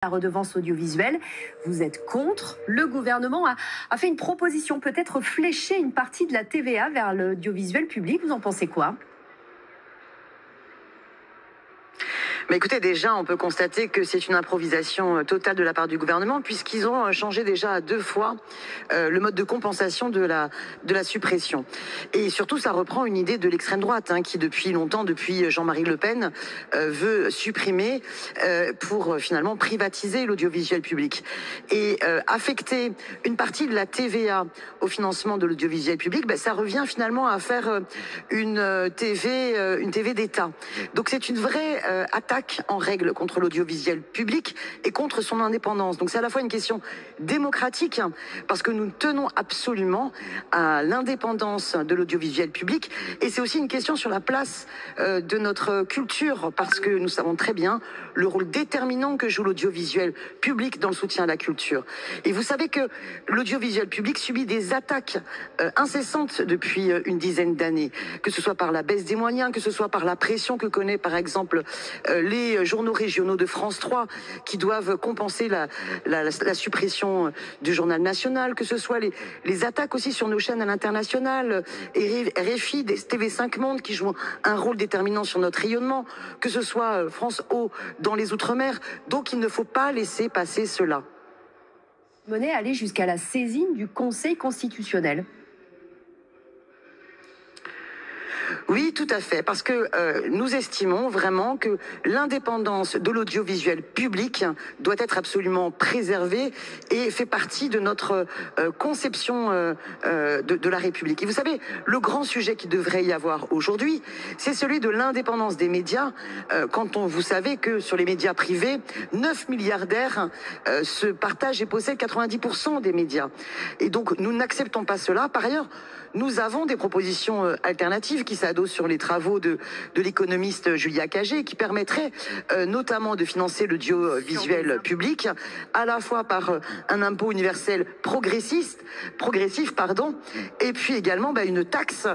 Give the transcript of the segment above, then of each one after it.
La redevance audiovisuelle, vous êtes contre. Le gouvernement a fait une proposition, peut-être flécher une partie de la TVA vers l'audiovisuel public. Vous en pensez quoi? Mais écoutez, déjà, on peut constater que c'est une improvisation totale de la part du gouvernement, puisqu'ils ont changé déjà à 2 fois le mode de compensation de la suppression. Et surtout, ça reprend une idée de l'extrême droite, qui depuis longtemps, depuis Jean-Marie Le Pen, veut supprimer pour finalement privatiser l'audiovisuel public. Et affecter une partie de la TVA au financement de l'audiovisuel public, ça revient finalement à faire une TV d'État. Donc c'est une vraie attaque en règle contre l'audiovisuel public et contre son indépendance. Donc c'est à la fois une question démocratique, parce que nous tenons absolument à l'indépendance de l'audiovisuel public, et c'est aussi une question sur la place de notre culture, parce que nous savons très bien le rôle déterminant que joue l'audiovisuel public dans le soutien à la culture. Et vous savez que l'audiovisuel public subit des attaques incessantes depuis une dizaine d'années, que ce soit par la baisse des moyens, que ce soit par la pression que connaît par exemple les journaux régionaux de France 3 qui doivent compenser la suppression du journal national, que ce soit les attaques aussi sur nos chaînes à l'international, RFI, TV5 Monde qui jouent un rôle déterminant sur notre rayonnement, que ce soit France O dans les Outre-mer. Donc il ne faut pas laisser passer cela. Monet aller jusqu'à la saisine du Conseil constitutionnel. Oui, tout à fait, parce que nous estimons vraiment que l'indépendance de l'audiovisuel public doit être absolument préservée et fait partie de notre conception de la République. Et vous savez, le grand sujet qui devrait y avoir aujourd'hui, c'est celui de l'indépendance des médias, vous savez que sur les médias privés, 9 milliardaires se partagent et possèdent 90% des médias. Et donc, nous n'acceptons pas cela. Par ailleurs, nous avons des propositions alternatives qui s'adossent sur les travaux de l'économiste Julia Cagé, qui permettraient notamment de financer l'audiovisuel public, à la fois par un impôt universel progressif, et puis également une taxe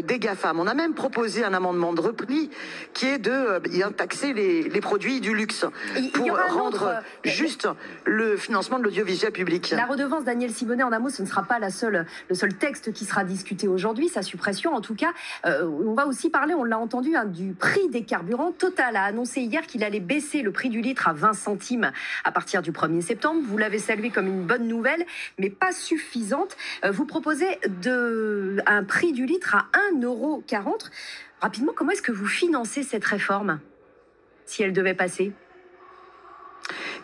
des GAFAM. On a même proposé un amendement de repli qui est de taxer les produits du luxe pour rendre juste le financement de l'audiovisuel public. La redevance, Daniel Simonet, en un mot, ce ne sera pas le seul texte qui sera discuté aujourd'hui, sa suppression en tout cas. On va aussi parler, on l'a entendu, du prix des carburants. Total a annoncé hier qu'il allait baisser le prix du litre à 20 centimes à partir du 1er septembre. Vous l'avez salué comme une bonne nouvelle, mais pas suffisante. Vous proposez un prix du litre à 1,40 €. Rapidement, comment est-ce que vous financez cette réforme, si elle devait passer ?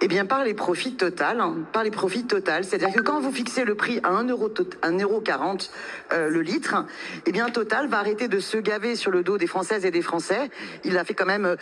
Eh bien, par les profits Total. C'est-à-dire que quand vous fixez le prix à 1,40 € le litre, eh bien, Total va arrêter de se gaver sur le dos des Françaises et des Français. Il a fait quand même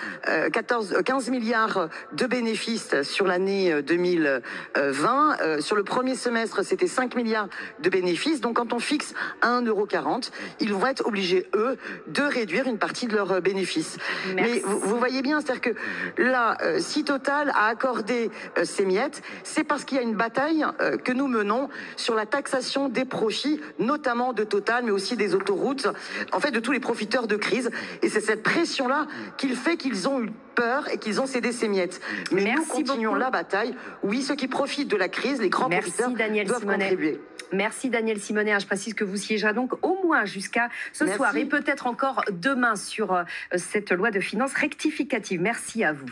15 milliards de bénéfices sur l'année 2020. Sur le premier semestre, c'était 5 milliards de bénéfices. Donc, quand on fixe à 1,40 €, ils vont être obligés, eux, de réduire une partie de leurs bénéfices. Merci. Mais vous voyez bien, c'est-à-dire que là, si Total a accordé ces miettes, c'est parce qu'il y a une bataille que nous menons sur la taxation des profits, notamment de Total, mais aussi des autoroutes, en fait de tous les profiteurs de crise. Et c'est cette pression-là qui fait qu'ils ont eu peur et qu'ils ont cédé ces miettes. Mais Merci nous continuons beaucoup. la bataille. Oui, ceux qui profitent de la crise, les grands profiteurs, doivent contribuer. Merci Daniel Simonet. Je précise que vous siégerez donc au moins jusqu'à ce soir et peut-être encore demain sur cette loi de finances rectificative. Merci à vous.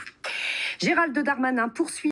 Gérald Darmanin poursuit